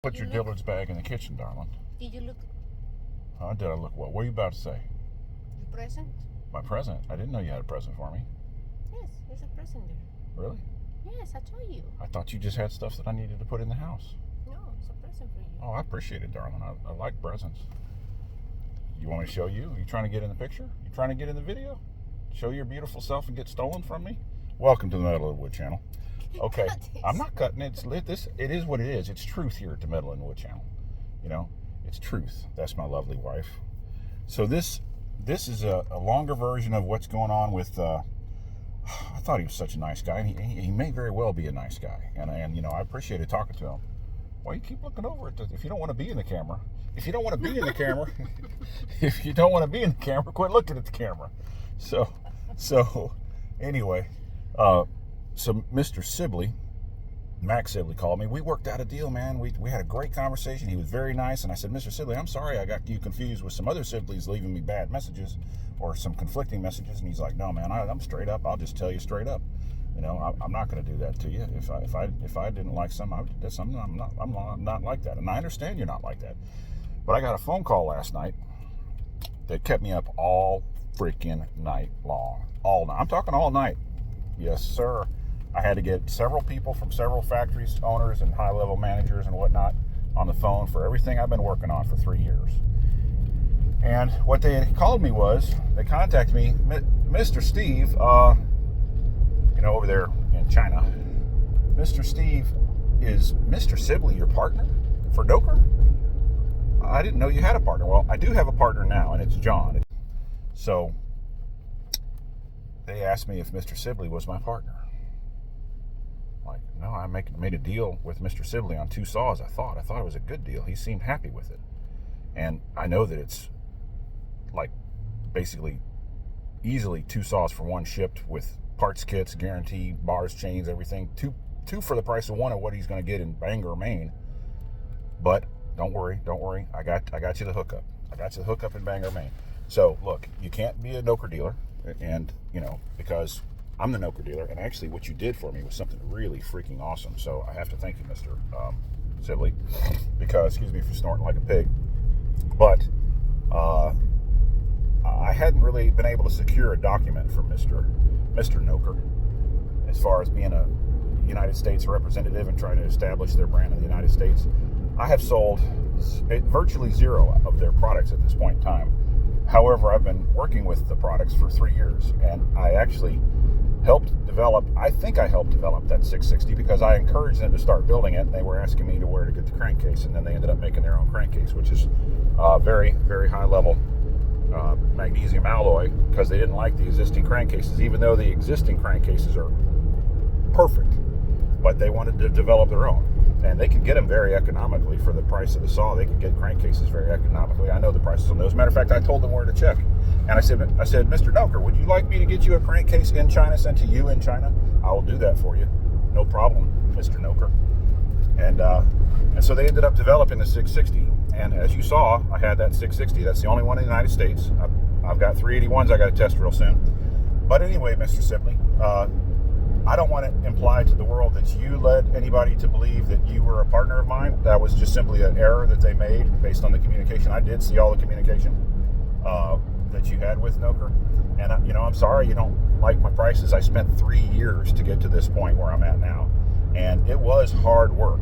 Put your Dillard's bag in the kitchen, darling. Did you look? Did I look what? What are you about to say? Your present? My present? I didn't know you had a present for me. Yes, there's a present there. Really? Yes, I told you. I thought you just had stuff that I needed to put in the house. No, it's a present for you. Oh, I appreciate it, darling. I like presents. You want me to show you? Are you trying to get in the picture? You trying to get in the video? Show your beautiful self and get stolen from me? Welcome to the Metal in the Wood channel. Okay, I'm not cutting it. It is what it is. It's truth here at the Metal in the Wood channel. You know, it's truth. That's my lovely wife. So this is a longer version of what's going on with. I thought he was such a nice guy, and he may very well be a nice guy. And you know, I appreciated talking to him. Why you keep looking over it? If you don't want to be in the camera, if you don't want to be in the camera, if you don't want to be in the camera, quit looking at the camera. So anyway. So Mr. Sibley, Mack Sibley called me. We worked out a deal, man. We had a great conversation. He was very nice. And I said, Mr. Sibley, I'm sorry I got you confused with some other Sibleys leaving me bad messages or some conflicting messages. And he's like, no, man, I'm straight up. I'll just tell you straight up. You know, I'm not going to do that to you. If I didn't like something, I'm not like that. And I understand you're not like that. But I got a phone call last night that kept me up all freaking night long. All night. I'm talking all night. Yes, sir. I had to get several people from several factories, owners, and high-level managers and whatnot on the phone for everything I've been working on for 3 years. And what they had called me was, they contacted me, Mr. Steve, you know, over there in China. Mr. Steve, is Mr. Sibley your partner for Doker? I didn't know you had a partner. Well, I do have a partner now, and it's John. So they asked me if Mr. Sibley was my partner. Like, no, I made a deal with Mr. Sibley on 2 saws. I thought it was a good deal. He seemed happy with it. And I know that it's like basically easily 2 saws for 1 shipped with parts kits, guarantee, bars, chains, everything. Two for the price of 1 of what he's going to get in Bangor, Maine. But don't worry. I got you the hookup. I got you the hookup in Bangor, Maine. So look, you can't be a Noker dealer, and you know, because I'm the Noker dealer, and actually what you did for me was something really freaking awesome. So I have to thank you, Mr. Sibley, because, excuse me for snorting like a pig, but I hadn't really been able to secure a document from Mr. Noker as far as being a United States representative and trying to establish their brand in the United States. I have sold virtually 0 of their products at this point in time. However, I've been working with the products for 3 years, and I actually I think I helped develop that 660 because I encouraged them to start building it, and they were asking me where to get the crankcase, and then they ended up making their own crankcase, which is very, very high level magnesium alloy, because they didn't like the existing crankcases, even though the existing crankcases are perfect, but they wanted to develop their own. And they can get them very economically for the price of the saw. They can get crankcases very economically. I know the prices on those. As a matter of fact, I told them where to check. And I said, Mr. Noker, would you like me to get you a crankcase in China, sent to you in China? I will do that for you. No problem, Mr. Noker. And so they ended up developing the 660. And as you saw, I had that 660. That's the only one in the United States. I've got 381s I got to test real soon. But anyway, Mr. Sibley, I don't want to imply to the world that you led anybody to believe that you were a partner of mine. That was just simply an error that they made based on the communication. I did see all the communication that you had with Noker. And, you know, I'm sorry you don't like my prices. I spent 3 years to get to this point where I'm at now. And it was hard work.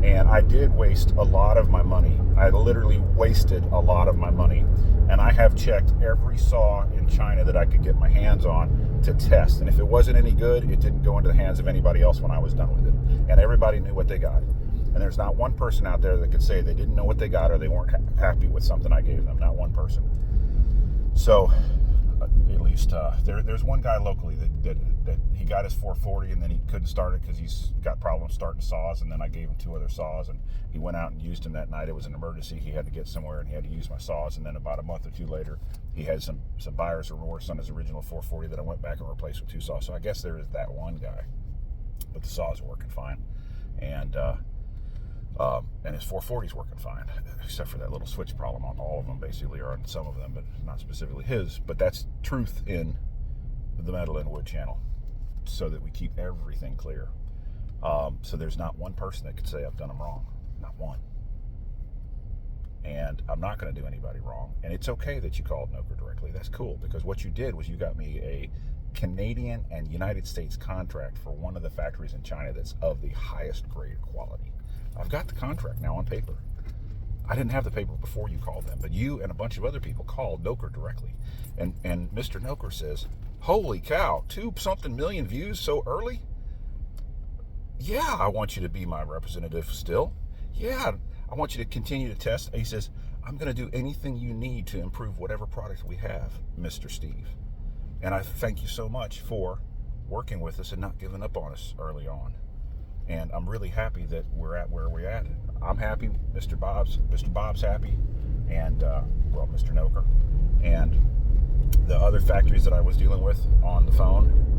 And I did waste a lot of my money. I literally wasted a lot of my money. And I have checked every saw in China that I could get my hands on to test. And if it wasn't any good, it didn't go into the hands of anybody else when I was done with it. And everybody knew what they got. And there's not one person out there that could say they didn't know what they got or they weren't happy with something I gave them. Not one person. So, at least, there's one guy locally that he got his 440 and then he couldn't start it because he's got problems starting saws, and then I gave him 2 other saws and he went out and used them that night. It was an emergency. He had to get somewhere and he had to use my saws, and then about a month or 2 later he had some buyer's remorse on his original 440 that I went back and replaced with 2 saws. So I guess there is that one guy, but the saws are working fine, and his 440 is working fine, except for that little switch problem on all of them, basically, or on some of them, but not specifically his. But that's truth in the Metal in Wood channel, so that we keep everything clear. So there's not one person that could say I've done them wrong. Not one. and I'm not going to do anybody wrong. And it's okay that you called Noker directly. That's cool, because what you did was you got me a Canadian and United States contract for one of the factories in China that's of the highest grade quality. I've got the contract now on paper. I didn't have the paper before you called them, but you and a bunch of other people called Noker directly. And Mr. Noker says, holy cow, 2-something million views so early? Yeah, I want you to be my representative still. Yeah, I want you to continue to test. And he says, I'm going to do anything you need to improve whatever product we have, Mr. Steve. And I thank you so much for working with us and not giving up on us early on. And I'm really happy that we're at where we're at. I'm happy. Mr. Bob's happy, and well, Mr. Noker, and the other factories that I was dealing with on the phone.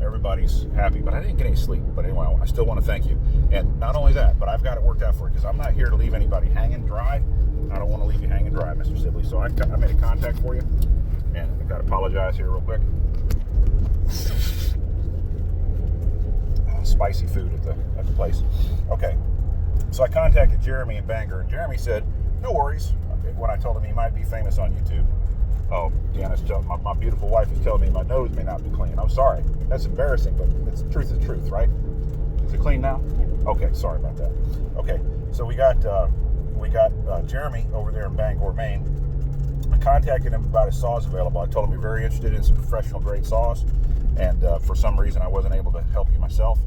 Everybody's happy, but I didn't get any sleep. But anyway, I still want to thank you. And not only that, but I've got it worked out for you, because I'm not here to leave anybody hanging dry. I don't want to leave you hanging dry, Mr. Sibley. So I made a contact for you, and I've got to apologize here real quick. Spicy food at the place. Okay, so I contacted Jeremy in Bangor, and Jeremy said, no worries. Okay, when I told him he might be famous on YouTube. Oh, Deanna's my beautiful wife is telling me my nose may not be clean. I'm sorry. That's embarrassing, but it's truth is truth, right? Is it clean now? Okay, sorry about that. Okay, so we got Jeremy over there in Bangor, Maine. I contacted him about his saws available. I told him you're very interested in some professional grade saws, and for some reason I wasn't able to help you myself.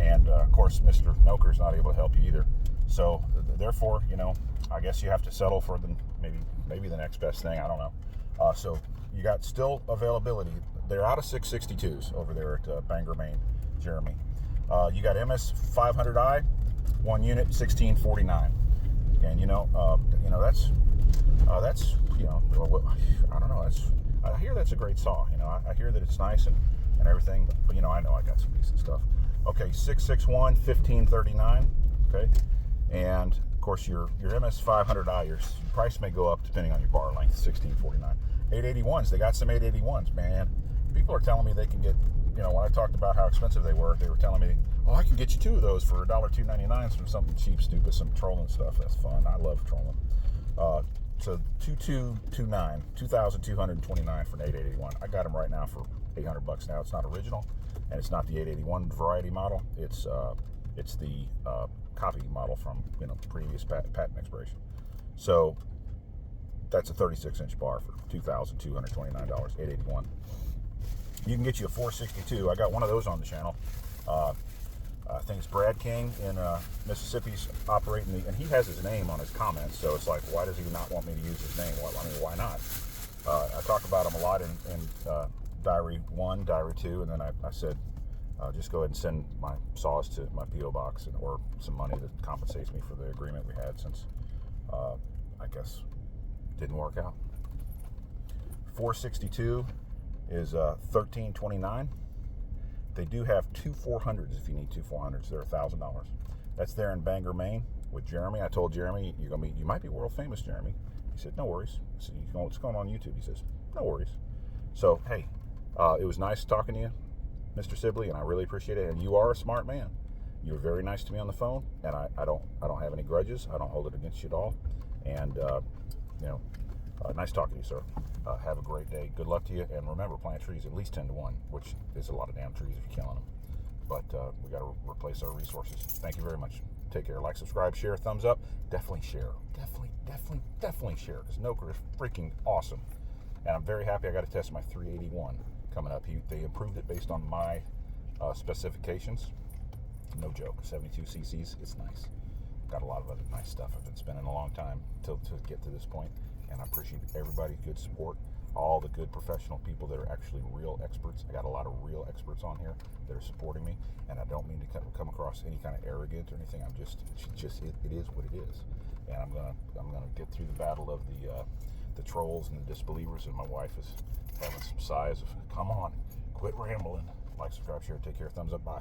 And of course, Mr. Noker's not able to help you either. So therefore, I guess you have to settle for maybe the next best thing. I don't know. So you got Stihl availability. They're out of 662s over there at Bangor, Maine, Jeremy. You got MS 500i, 1 unit, 1649. And that's I don't know. I hear that's a great saw. I hear that it's nice and everything, but I know I got some decent stuff. Okay, 661, 1539. Okay, and of course your MS 500i, your price may go up depending on your bar length. 1649. 881s. They got some 881s, man. People are telling me they can get. When I talked about how expensive they were telling me, oh, I can get you 2 of those for $1.299 from something cheap, stupid, some trolling stuff. That's fun. I love trolling. So 2229, 2,229 for an 881. I got them right now for $800 now. It's not original, and it's not the 881 variety model. It's the copy model from previous patent expiration. So that's a 36-inch bar for $2,229, 881. You can get you a 462. I got one of those on the channel. I think it's Brad King in Mississippi's operating and he has his name on his comments. So it's like, why does he not want me to use his name? Well, I mean, why not? I talk about him a lot in Diary 1, Diary 2, and then I said, just go ahead and send my saws to my P.O. box or some money that compensates me for the agreement we had, since I guess didn't work out. 462 is $1,329. They do have 2 400s if you need 2 400s. They're $1,000. That's there in Bangor, Maine, with Jeremy. I told Jeremy, you might be world famous, Jeremy. He said, no worries. I said, what's going on YouTube? He says, no worries. So hey, it was nice talking to you, Mr. Sibley, and I really appreciate it. And you are a smart man. You were very nice to me on the phone, and I don't have any grudges. I don't hold it against you at all. And nice talking to you, sir. Have a great day. Good luck to you. And remember, plant trees at least 10 to 1, which is a lot of damn trees if you're killing them. But we got to replace our resources. Thank you very much. Take care. Like, subscribe, share, thumbs up. Definitely share. Definitely share, because Noker is freaking awesome. And I'm very happy I got to test my 381 coming up. They improved it based on my specifications. No joke. 72 cc's. It's nice. Got a lot of other nice stuff. I've been spending a long time to get to this point, and I appreciate everybody's good support, all the good professional people that are actually real experts. I got a lot of real experts on here that are supporting me, and I don't mean to come across any kind of arrogant or anything. It is what it is, and I'm gonna get through the battle of the trolls and the disbelievers. And my wife is having some sighs of, come on, quit rambling. Like, subscribe, share, take care, thumbs up, bye.